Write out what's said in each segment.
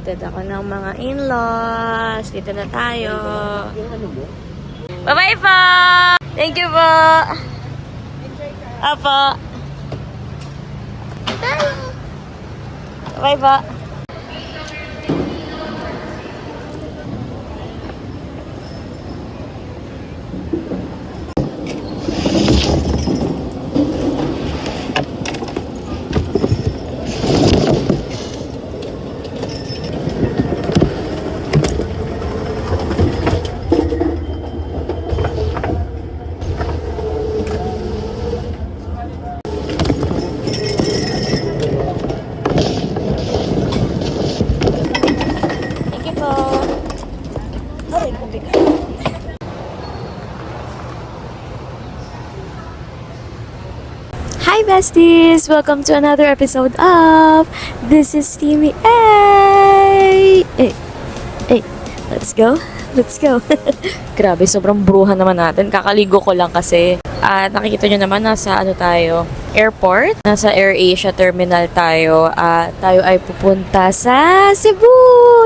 Hatid ako ng mga in-laws. Dito na tayo. Bye-bye po! Thank you po! Apo! Bye po! Hi besties! Welcome to another episode of This is Timmy A! Let's go! Let's go! Grabe, sobrang bruhan naman natin. Kakaligo ko lang kasi. At nakikita nyo naman, nasa ano tayo? Airport. Nasa AirAsia Terminal tayo. At tayo ay pupunta sa Cebu!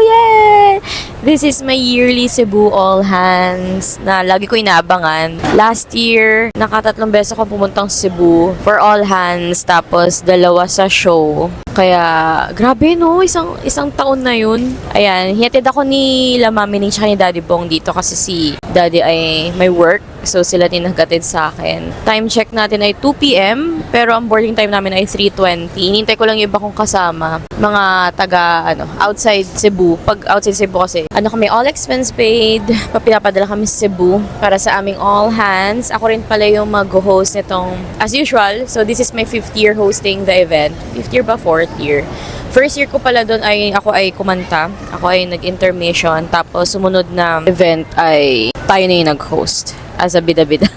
Yay! This is my yearly Cebu All Hands na lagi ko inaabangan. Last year, nakatatlong beses ako pumuntang Cebu for All Hands, tapos dalawa sa show. Kaya, grabe no, isang taon na yun. Ayan, hinatid ako ni La Mami ni tsaka ni Daddy Bong dito kasi si Daddy ay may work. So, sila din naghatid sa akin. Time check natin ay 2 p.m. Pero ang boarding time namin ay 3:20. Hinintay ko lang yung iba kong kasama. Mga taga, outside Cebu. Pag outside Cebu kasi, kami all expense paid. Pinapadala kami sa Cebu para sa aming all hands. Ako rin pala yung mag-host nitong, as usual. So, this is my 5th year hosting the event. 5th year ba? 4th year. First year ko pala doon ay ako ay kumanta. Ako ay nag-intermission. Tapos, sumunod na event ay tayo na yung nag-host as a bida-bida.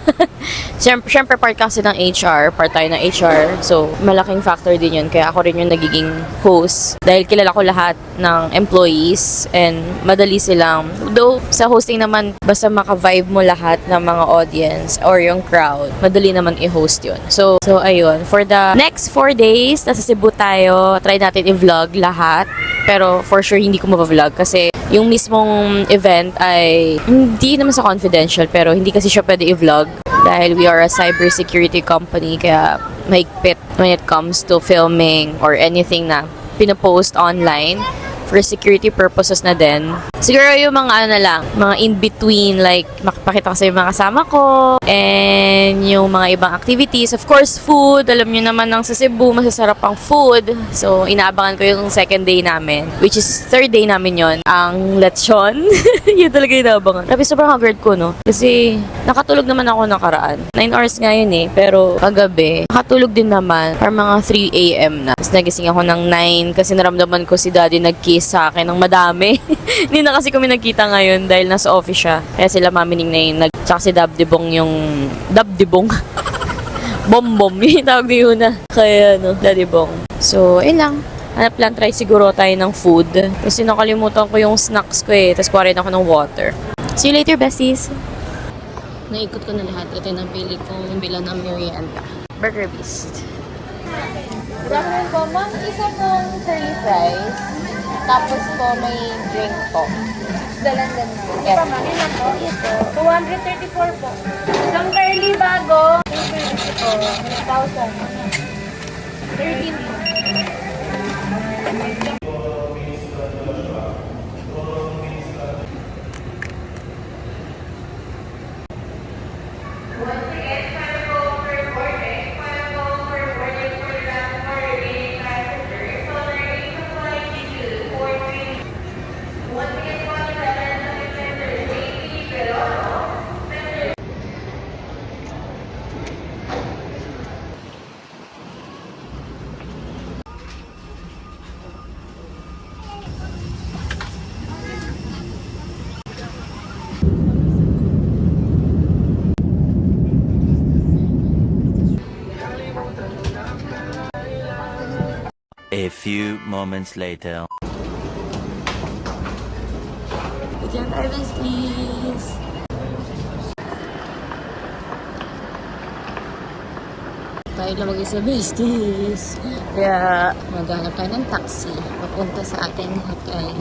Siyempre, part kasi ng HR, part tayo ng HR. So, malaking factor din yun. Kaya ako rin yung nagiging host. Dahil kilala ko lahat ng employees and madali silang, though sa hosting naman, basta maka-vibe mo lahat ng mga audience or yung crowd, madali naman i-host yun. So ayun. For the next 4 days, nasa Cebu tayo. Try natin i-vlog lahat. Pero for sure, hindi ko ma-vlog kasi yung mismong event ay hindi naman sa confidential, pero hindi kasi siya pwede i-vlog dahil we are a cybersecurity company, kaya mahigpit when it comes to filming or anything na pinopost online for security purposes na din. Siguro yung mga mga in-between, like makapakita ko sa yung mga kasama ko and yung mga ibang activities. Of course, food. Alam nyo naman ng sa Cebu, masasarap ang food. So, inaabangan ko yung second day namin, which is third day namin yon, ang lechon. Yun talaga yung inaabangan. Grabe, sobrang haggard ko, no? Kasi nakatulog naman ako nakaraan. 9 hours ngayon eh, pero kagabi, nakatulog din naman. Para mga 3 a.m. na. Tapos nagising ako ng 9 kasi naramdaman ko si Daddy nag-kiss sa akin ng madami. Hindi na kasi kami nagkita ngayon dahil nasa office siya. Kaya sila mamining na yun. Tsaka si Dabdibong yung... Dabdibong? Bom-bom. Yung tawag ni Yuna. Kaya Daddy Bong. So, lang. Hanap lang, try siguro tayo ng food. Kasi nakalimutan ko yung snacks ko eh. Tapos kuha rin ako ng water. See you later, besties. Naikot ko na lahat. Ito yung napili kong bilang ng merienda. Burger Beast. Good afternoon po, ma'am. Isa pong curly fries. Tapos po may drink po. Dalandan na. Yes. Ito ma'am, ilan po? Ito. 234 po. Isang curly bago. Ito po. 1,000. 13 po. A few moments later. Diyan tayo, besties. Tayo lang mag-isa, besties. Kaya maghanap tayo ng taxi. papunta sa ating hotel.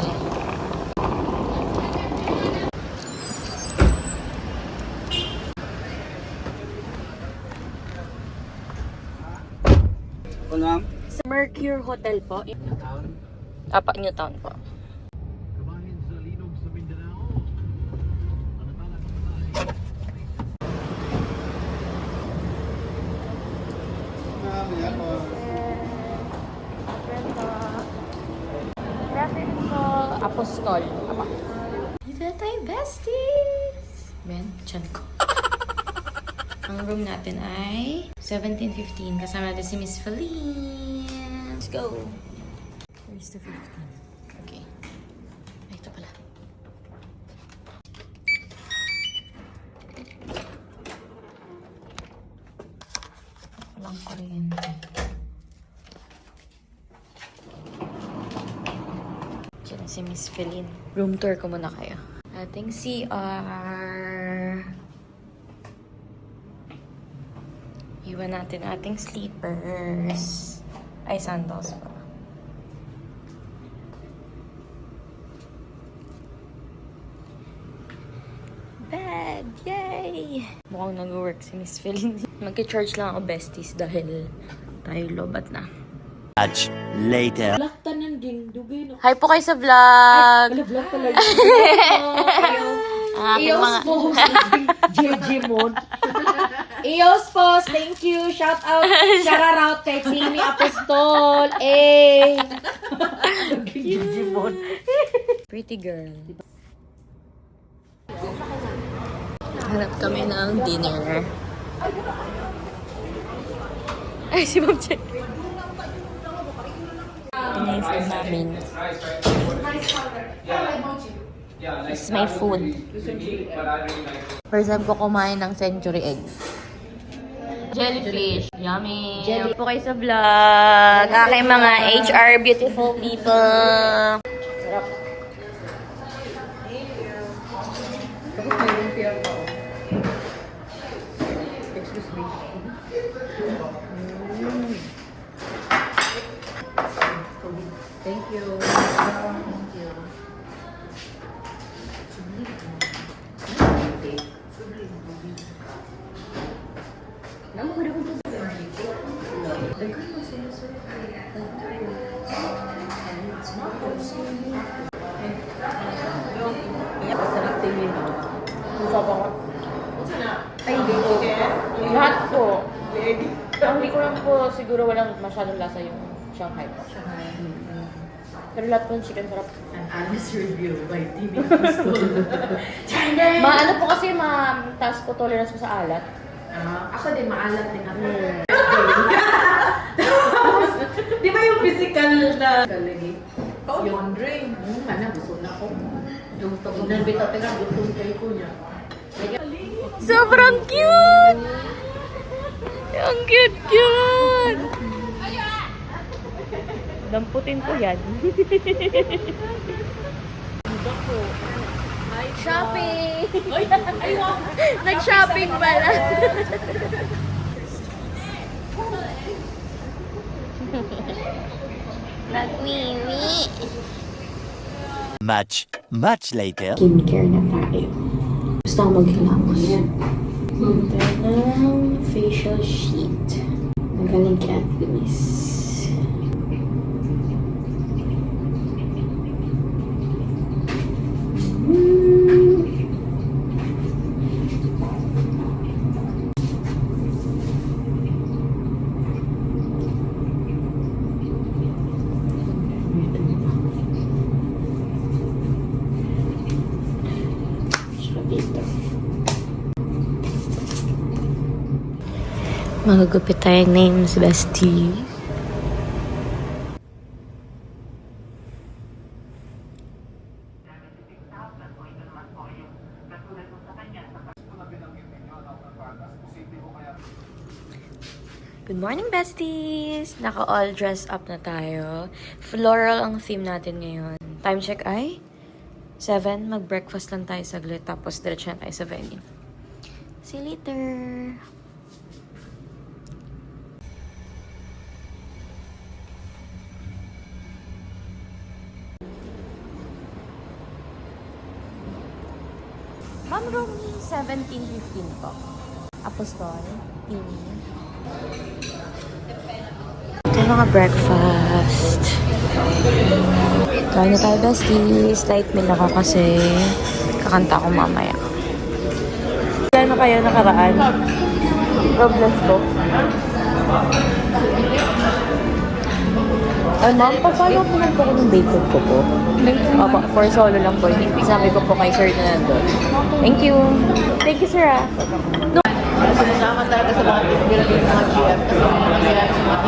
Sa Mercure Hotel po. Apa, Newtown po. Traffic po. Apostol. Apa. Dito na tayo, besties! Ben, chan ko. Ang room natin ay 17:15. Kasama natin si Miss Feline. Let's go! Where's the 15? Okay. Ay, ito pala. Walang kuryente. Diyan si Miss Feline. Room tour ko muna kayo. Ating CR. Iwan natin ating sleepers. Ay, sandals pa. Bed! Yay! Mukhang nag-work si Miss Feline. Mag-charge lang ako, besties, dahil tayo lobat na. Much later. Hi po kayo sa vlog! Vlog talaga. Ang aking mga... JJ mode. Eos Post, thank you. Shout out kay Timmy Apostol. JJ mode. Pretty girl. Hanap kami ng dinner. Ay, si Ma'am Check. Ito yung food namin. This is my food. First time ko kumain ng century egg. Jellyfish. Yummy. Jelly po kayo sa vlog. Aking mga HR beautiful people. Sarap. Thank you. Ay, hindi po. Lahat po. Ang hindi ko lang po siguro walang masyadong lasa yung Shanghai po. Pero lahat po yung chicken sarap. An honest review by TV Apostol. Maano po kasi taas po tolerance ko sa alat. Ako din, maalat din ako. Di ba yung physical na kalagi? Yung drink. Mana, gusto na ko. Yung tagunan bitaw, teka, gusto kayo ko niya. Sobrang cute! Ang cute! Damputin ko yan. Shopping! Nag-shopping pala. Nagwiwi. Much later. Skincare na tayo. Gusto ko maghilamos. Punta ng facial sheet. Ang galing kaya Miss. Magagupit tayong names, bestie. Good morning, besties! Naka-all dressed up na tayo. Floral ang theme natin ngayon. Time check ay 7. Mag-breakfast lang tayo saglit, tapos diretso na tayo sa venue. See you later! Ma'am, room 1715 po. Apostol, team. Ito yung mga breakfast. Kain na tayo, besties. Light meal ako kasi kakanta ko mamaya. Gano'n kayo nakaraan? Robles po. Ay, ma'am, paano po lang po ko ng bacon ko po? Opo, for solo lang po. Sabi ko po kay sir na nandun. Thank you. Thank you, sir, ah. No. Sinasama talaga sa mga pinagbilang ng mga GM kasi nangyayari sa mga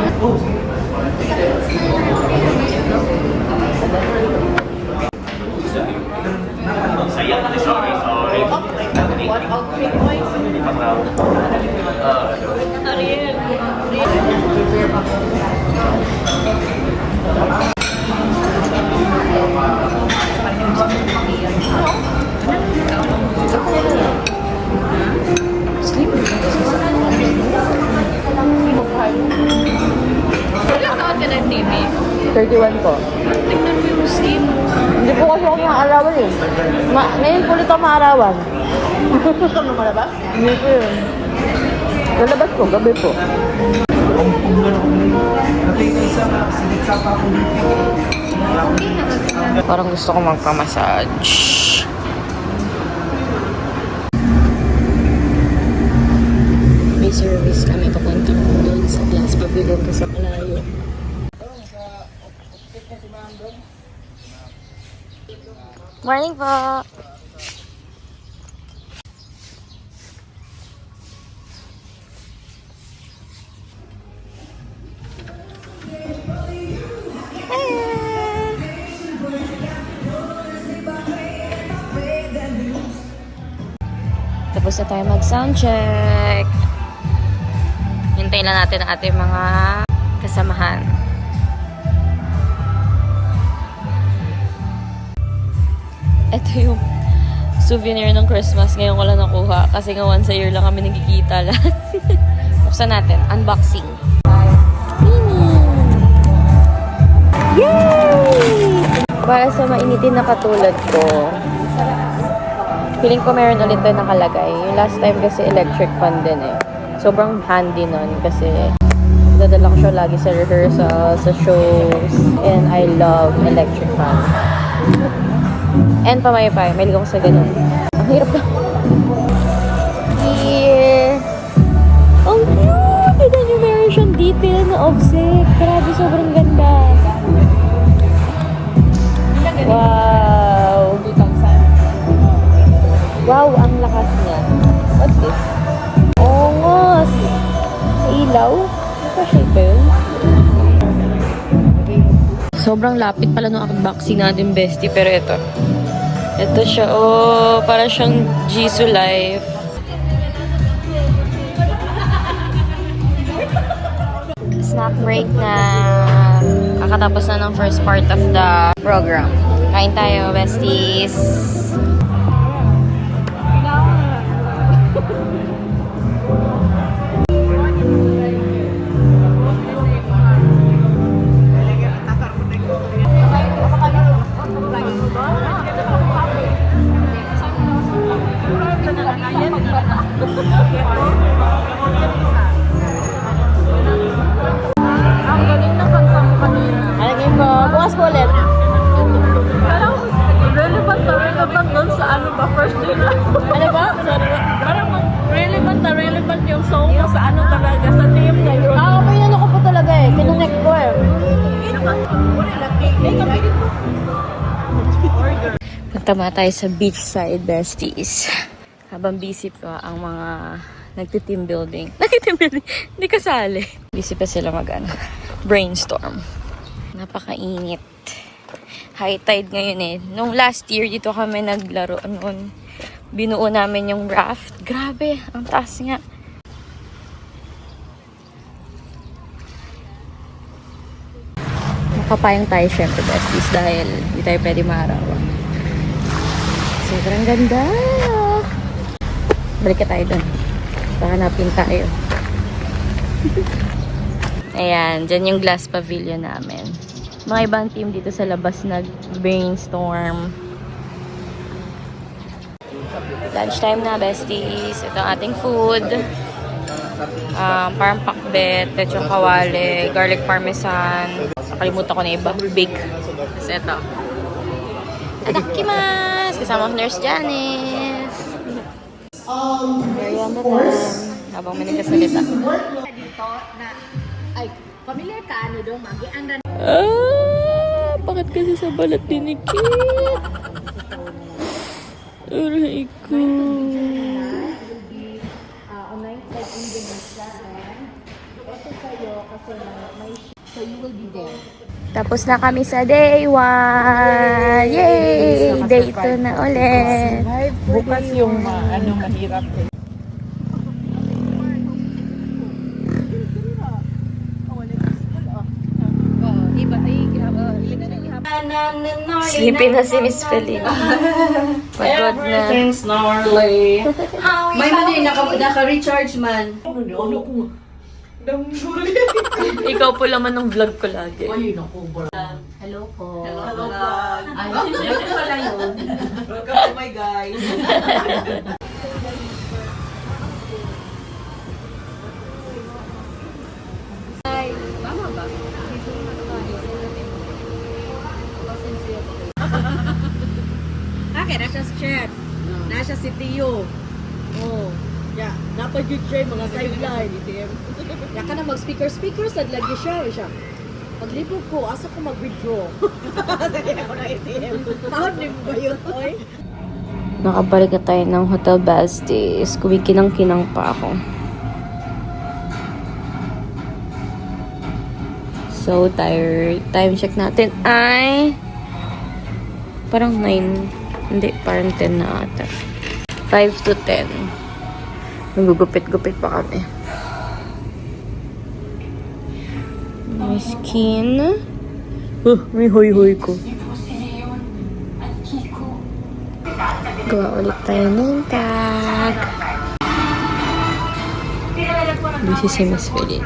What outfit boys? Ariel. Ilang taon ka ng TV? 31 po. Tingnan mo yung same. Hindi po kasi ako maarawan eh. Ngayon po ulit ako maarawan. Ito mo malabas? Hindi po yun. Lalabas po, gabi po. Parang gusto ko magpa-massage. May service kami papunta ko doon sa Glass Pavilion kasi malayo. Morning po! Tapos na tayo mag-sound check. Hintayin lang natin ang ating mga kasamahan. Ito yung souvenir ng Christmas. Ngayon ko lang nakuha. Kasi nga once a year lang kami nagkikita lahat. Buksan natin. Unboxing. Yay! Para sa mainitin na katulad ko, feeling ko meron ulit tayo nakalagay. Yung last time kasi electric fan din eh. Sobrang handy nun kasi dadala ko siya lagi sa rehearsal, sa shows. And I love electric fan. And pamaypay. May ligaw ko sa ganun. Ang hirap na. Here. Ang cute! Tignan nyo, meron siyang detail na offset. Grabe, sobrang ganda. Wow! Wow, ang lakas niya. What's this? Ongos! Ilaw? Pa-shape ba yun? Sobrang lapit pala nung unboxing natin, bestie. Pero ito. Ito siya. Oh, para siyang Jisoo Life. Snack break na. Kakatapos na ng first part of the program. Kain tayo, besties. Ang galing ng kanta mo kanina. Alagay mo. Bukas po ulit. Parang relevant doon sa ano ba, first day lang. Ano ba? Sorry ba? Parang relevant yung song mo sa ano talaga, sa team na yun. Pinano ko po talaga eh. Kinonect ko eh. Punta muna tayo sa beachside, besties. Habang busy pa ang mga nagti-team building. Nagti-team building? Hindi kasali. Busy pa sila brainstorm. Napakainit. High tide ngayon eh. Nung last year, dito kami naglaro noon. Binuo namin yung raft. Grabe, ang taas nga. Makapayang tayo syempre, besties, dahil hindi tayo pwede maarawan. Sobrang ganda. Balik ka tayo doon. Hanapin tayo. Ayan, dyan yung glass pavilion namin. Mga ibang team dito sa labas nag-brainstorm. Lunchtime na, besties. Ito ang ating food. Parang pakbet, lechon kawale, garlic parmesan. Nakalimutan ko na iba. Bake. Tapos ito. Adakimasu! Kasama ko Nurse Janice. Merienda time. Habang may nagkasalita. Dito na, ay, familiar ka, ano dong, magi, ang Bakit kasi sa balat dinikit? Aray ko. online like Indonesia and ito sa'yo kasi may, so you will be there. Tapos na kami sa day 1. Yay! Day 2 na ulit. Bukas yung mahirap. Sleepy na si Miss Feline. Pagod na. Snarly. May mali, naka-recharge man. Ikaw po laman ng vlog ko lagi. Ay, naku, bro. Hello po. Hello, vlog. Ay, yan pala yun. Welcome to my guys. Okay, nasa chat. Nasa si Tio. Oh. Yeah, dapat yun siya mga sideline. Ya ka na mag-speaker sa lagi siya. Paglibog ko, asa ko mag-withdraw. Sige ako na ATM. How din ba yun, oy? Nakabalik na tayo ng Hotel Besties. Kumikinang-kinang pa ako. So tired. Time check natin ay parang 9. Hindi, parang 10 na ata. 5 to 10. Nagugupit-gupit pa kami. My skin. May hoy-hoy ko. Gawa ulit tayo ng tag. This is si Miss Feline.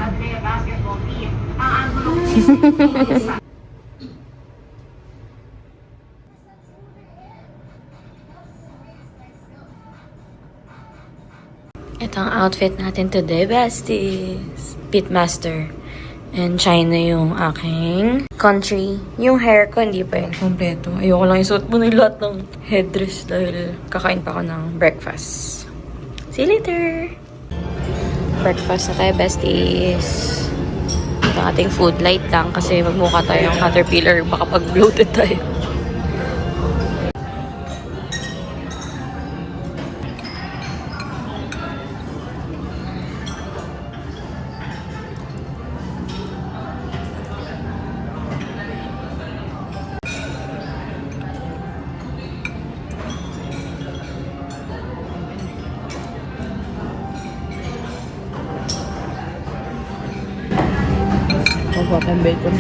Ito ang outfit natin today, besties. Pitmaster. And China yung aking country. Yung hair ko, hindi pa yun kompleto. Ayoko lang isuot mo na yung lahat ng headdress dahil kakain pa ako ng breakfast. See you later! Breakfast na tayo, besties. Ito ang ating food. Light lang kasi magmukha tayo ng caterpillar. Baka pag-bloated tayo. Pagpapang ang bacon.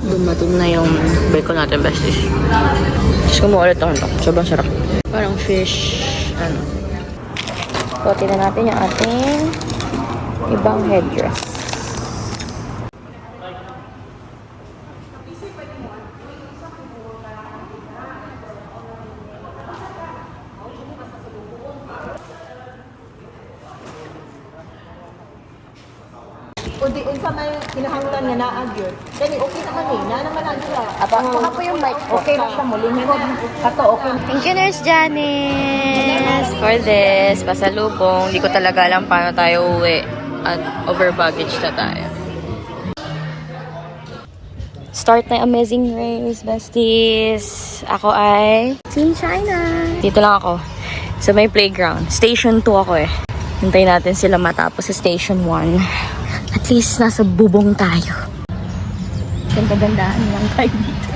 Dumating na yung bacon natin, besties. Just kumuha ulit ako nito. Sobrang sarap. Parang fish, So, tingnan natin yung ating ibang headdress. Kundi unsa may kinahanglan nga naag yun. Kani okay naman eh. Na naman ang sila. Baka po yung mic ko. Okay na siya mo. Lumihod. Kato, okay na. Thank you, Nurse Janice, for this. Pasalubong. Hindi ko talaga alam paano tayo uwi. At over baggage na tayo. Start na yung Amazing Race, besties. Ako ay Team China. Dito lang ako. Sa may playground. Station 2 ako eh. Hintayin natin sila matapos sa Station 1. At least nasa bubong tayo. Isang kagandahan lang tayo dito.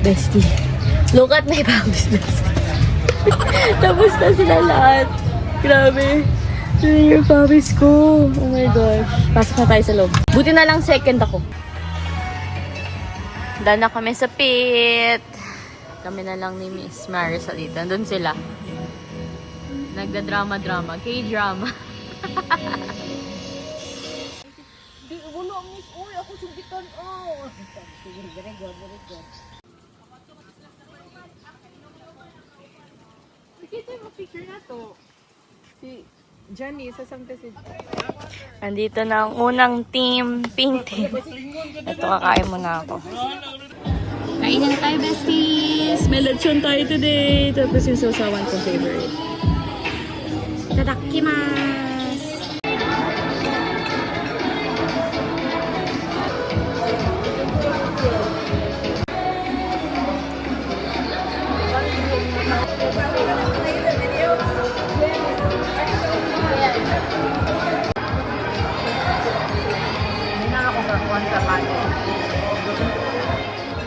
Bestie. Look at my pawis, bestie. Tapos na sila lahat. Grabe. Yun yung pawis ko. Oh my gosh. Pasok na tayo sa loob. Buti na lang second ako. Daan na kami sa pit. Kami na lang ni Miss Marisol dito. Doon sila. Nagda-drama-drama. K-drama. Di, wala ang miss. Uy, ako sugitan. Oh. Very good, very good. Nakita yung picture na to. Si Johnny, sasangta si... Andito na ang unang team, pink team. Ito, kakain muna ako. Kain na tayo, besties! May lechon tayo today. Tapos yung sausawan kong favorite. Tadakimasu!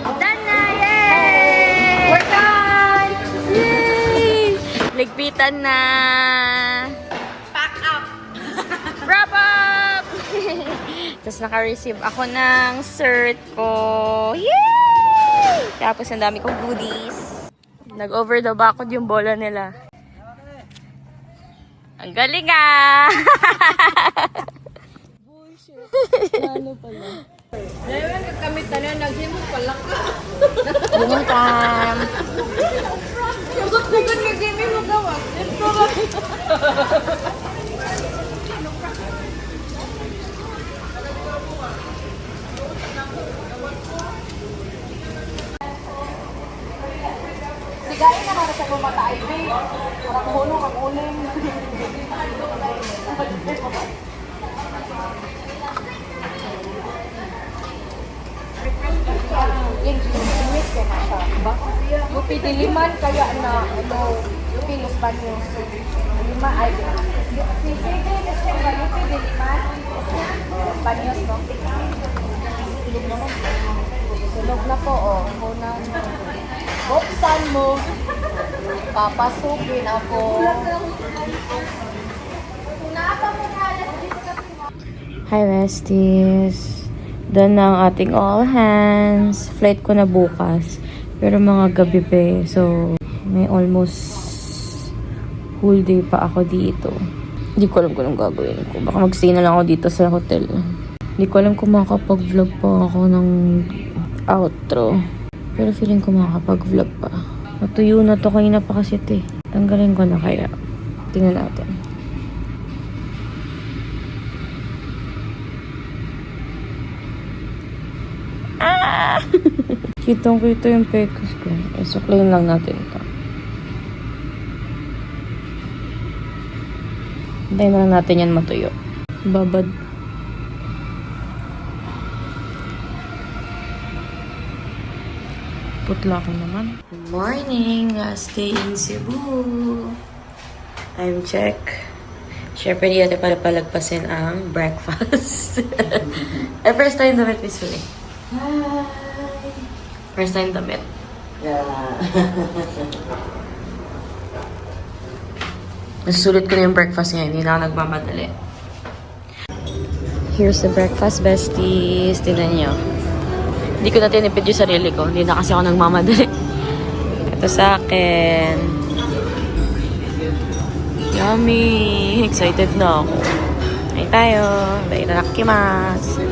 Done na! Yay! We're done! Yay! Ligpitan na! Pack up! Wrap up! Tapos naka-receive ako ng cert ko. Yay! Tapos ang dami kong goodies. Nag-over the backod yung bola nila. Ang galing ah! Ano pala? Ngayon, kakamit na na, naghimos pala ka. Bumutan! Sagot-sagot ka, Jimmy, mo gawa. Ito ba? Sigain naman sa kumatay, babe. Parang hulong ang uling. Yung ko na siya. Lupi diliman kaya na ano, lupi los baños. Lima ay. Sige, lupi diliman. Los baños no. Sunog na po oh. Kunan. Buksan mo. Papasukin ako. Hi, besties. Done na ang ating all hands. Flight ko na bukas. Pero mga gabi pa eh. So, may almost whole day pa ako dito. Hindi ko alam kung anong gagawin ko. Baka magstay na lang ako dito sa hotel. Hindi ko alam kung makakapag-vlog pa ako ng outro. Pero feeling ko makakapag-vlog pa. Natuyo na to kanina pa kasi ito eh. Tanggalin ko na kaya. Tingnan natin. Kitang-kita yung pekos ko. Isuklayin lang natin ito. Hintayin na lang natin yan matuyo. Babad. Putla ko naman. Good morning! Last day in Cebu. Time check. Siyempre, hindi natin para palagpasin ang breakfast. First time damit, Miss Uli. Hi! First time damit. Yeah. Nasusulit ko na yung breakfast ngayon. Hindi na ako nagmamadali. Here's the breakfast, besties. Tignan nyo. Hindi ko na tinipid yung sarili ko. Hindi na kasi ako nagmamadali. Ito sa akin. Yummy! Excited na ako. Ay tayo. Itadakimasu.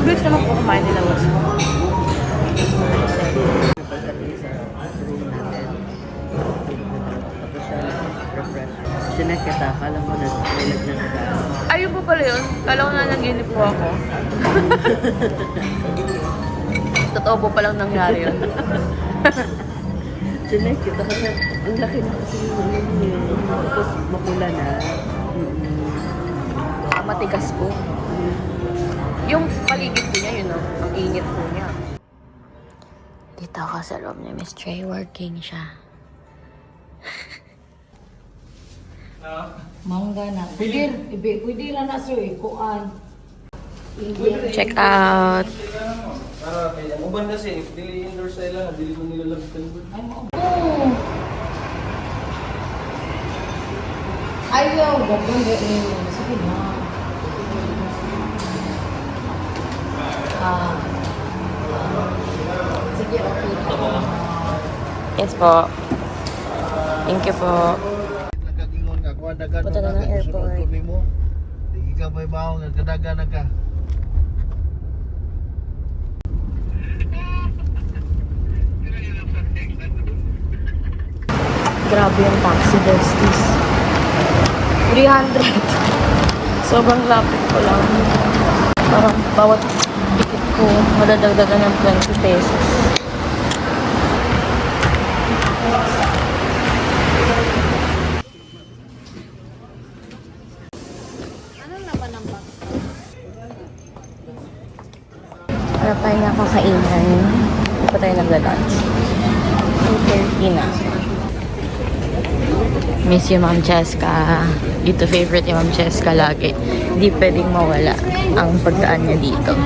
Gusto naman po kumain nila waso. Sinek kita, akala mo nag-vlog na kita. Ayun po pala yun. Kala ko na naginip po ako. Totoo po palang nangyari yun. Sinek kita kasi ang laki na kasi yung ulo niya. Tapos makula na. Matigas po. Yung paligid po niya, yun o. Ang init po niya. Dito ako sa room ni Miss Trey. Working siya. Mangga na. Pwede lang na sir, kuan. Check out. Para kaya mo ba kasi if dili indoor sa ila, dili mo nila labitan ko. Ayaw, gabon din. Sige na. Sige, okay. Yes po. Thank you po. Nakagingon ka kuan dagan. Punta na ng airport. Di ka may bawo nga kadagan na ka. Grabe yung taxi, besties. 300. Sobrang lapit ko lang. Parang bawat ticket ko, madadagdagan ng 20 pesos. Para tayo nakakainan. Hindi pa tayo nagla-lunch. 2:30 na. Miss yung Ma'am Cheska. Dito favorite yung Ma'am Cheska lagi. Hindi pwedeng mawala ang pagdaan niya dito.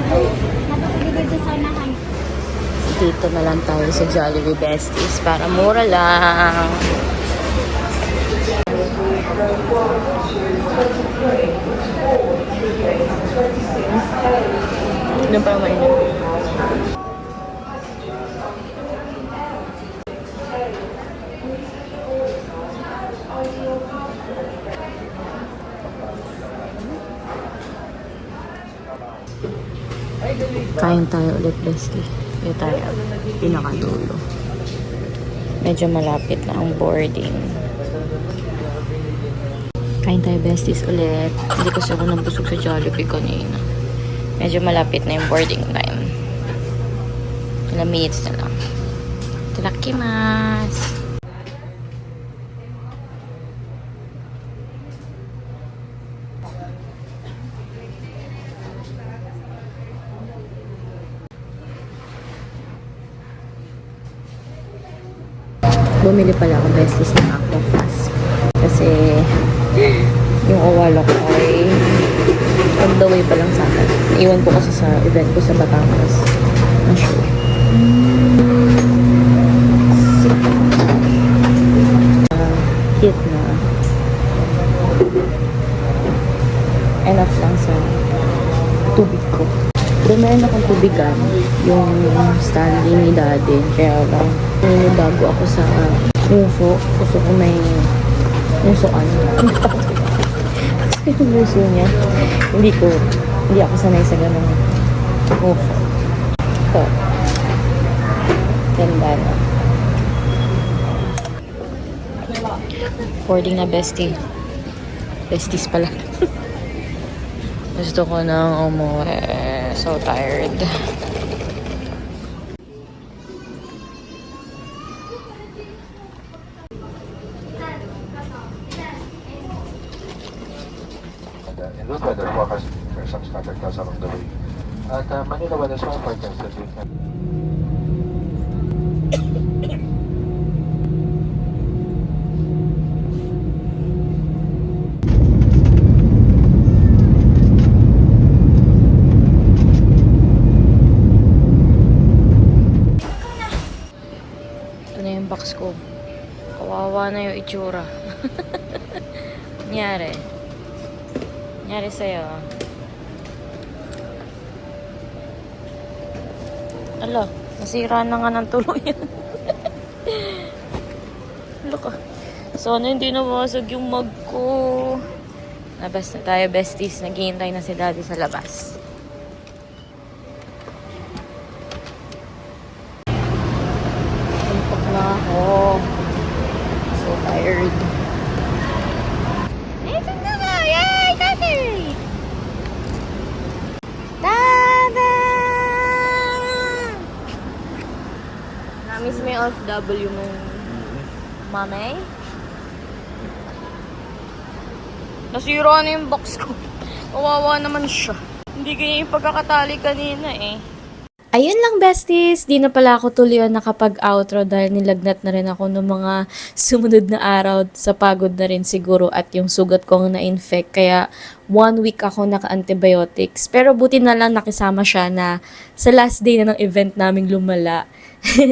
Dito na lang tayo sa Jollibee Besties para mura lang. Ano pa mainit? Kain tayo ulit, bestie. Ito tayo, pinakadulo. Medyo malapit na ang boarding. Kain tayo, besties, ulit. Hindi kasi ako nabusog sa Jollibee kanina. Medyo malapit na yung boarding time. Ilang minutes na lang. Itadakimasu! Bumili pala ako besties ng Aqua Flask. Kasi yung Owalo ko ay on the way pa lang sa akin. Iwan ko kasi sa event ko sa Batangas. Ang sure. Cute na. Enough lang sa tubig ko. Pero meron akong tubigan, yung Stanley ni Daddy. Kaya lang, bago ako sa muso. Gusto ko may musoan. Kasi yung muso niya, hindi ako sanay sa ganun muso. Ito. Ganda na. Boarding na bestie. Besties pala. Gusto ko nang umuwi. So tired. In those weather forecast for some scattered clouds along the way. At Manila weather small forecast that we can. Ito na yung box ko. Kawawa na yung itsura. Nangyari sa'yo. Ala, nasira na nga ng tuluyan. Look ah. Sana hindi nawasag yung mug ko. Labas na tayo, besties. Naghihintay na si Daddy sa labas. Tuntok na ako. So tired. Namiss mo yung OFW mo, mamay? Nasira na yung box ko. Kawawa naman siya. Hindi ganyan yung pagkakatali kanina eh. Ayun lang, besties. Di na pala ako tuloy nakapag-outro dahil nilagnat na rin ako ng mga sumunod na araw sa pagod na rin siguro at yung sugat kong na-infect. Kaya 1 week ako naka-antibiotics. Pero buti na lang nakisama siya na sa last day na ng event naming lumala.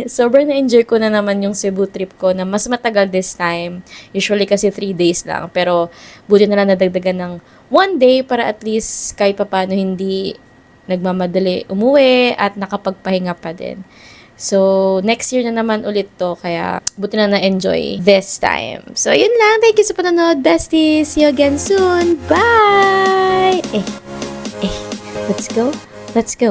Sobrang na-enjoy ko na naman yung Cebu trip ko na mas matagal this time. Usually kasi 3 days lang. Pero buti na lang nadagdagan ng 1 day para at least kahit papano hindi nagmamadali umuwi at nakapagpahinga pa din. So, next year na naman ulit to, kaya buti na na-enjoy this time. So, yun lang. Thank you sa panonood, besties. See you again soon. Bye! Let's go. Let's go.